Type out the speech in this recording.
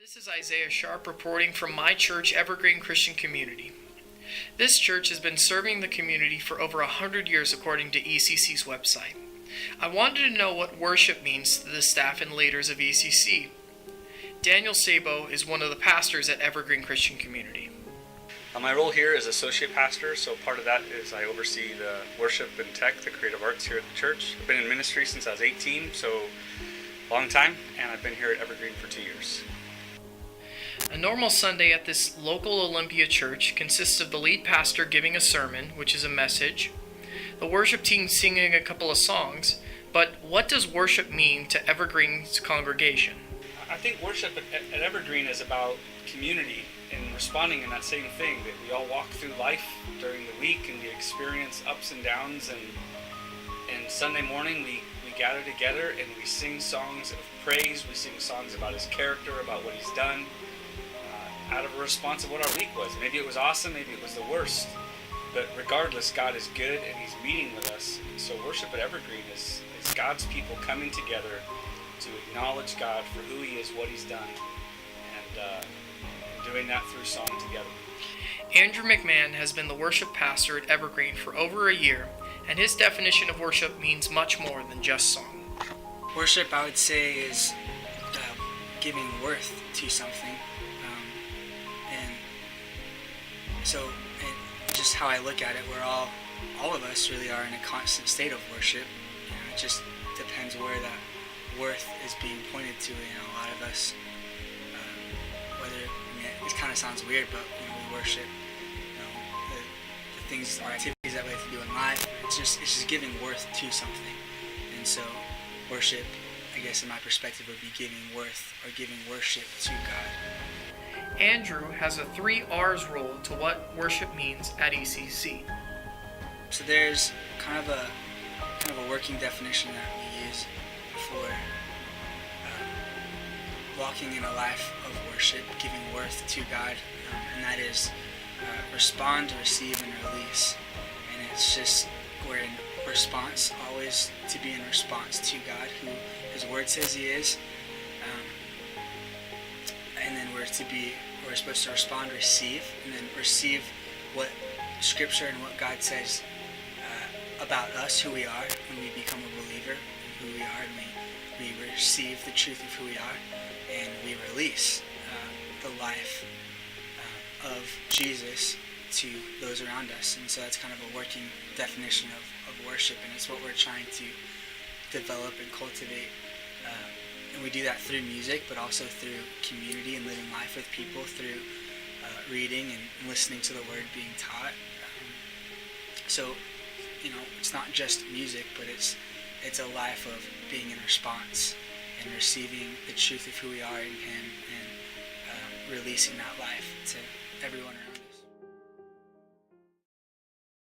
This is Isaiah Sharp reporting from my church, Evergreen Christian Community. This church has been serving the community for over 100 years according to ECC's website. I wanted to know what worship means to the staff and leaders of ECC. Daniel Sabo is one of the pastors at Evergreen Christian Community. My role here is associate pastor, so part of that is I oversee the worship and tech, the creative arts here at the church. I've been in ministry since I was 18, so long time, and I've been here at Evergreen for 2 years. A normal Sunday at this local Olympia church consists of the lead pastor giving a sermon, which is a message, the worship team singing a couple of songs, but what does worship mean to Evergreen's congregation? I think worship at Evergreen is about community and responding in that same thing, that we all walk through life during the week and we experience ups and downs, and Sunday morning we gather together and we sing songs of praise, we sing songs about His character, about what He's done, out of a response of what our week was. Maybe it was awesome, maybe it was the worst, but regardless, God is good and He's meeting with us. So worship at Evergreen is God's people coming together to acknowledge God for who He is, what He's done, and doing that through song together. Andrew McMahon has been the worship pastor at Evergreen for over a year, and his definition of worship means much more than just song. Worship, I would say, is giving worth to something. And just how I look at it, all of us really are in a constant state of worship. It just depends where that worth is being pointed to. A lot of us, it kind of sounds weird, but we worship. The things or activities that we have to do in life. It's just giving worth to something. And so, worship, I guess, in my perspective, would be giving worth or giving worship to God. Andrew has a 3 R's rule to what worship means at ECC. So there's kind of a working definition that we use for walking in a life of worship, giving worth to God, and that is respond, receive, and release. And it's just we're in response, always to be in response to God, who His Word says He is. And then we're supposed to respond, receive, and then receive what Scripture and what God says about us, who we are, when we become a believer, and who we are, and we receive the truth of who we are, and we release the life of Jesus to those around us. And so that's kind of a working definition of worship, and it's what we're trying to develop and cultivate. And we do that through music, but also through community and living life with people, through reading and listening to the Word being taught. So, it's not just music, but it's a life of being in response and receiving the truth of who we are in Him, and releasing that life to everyone around us.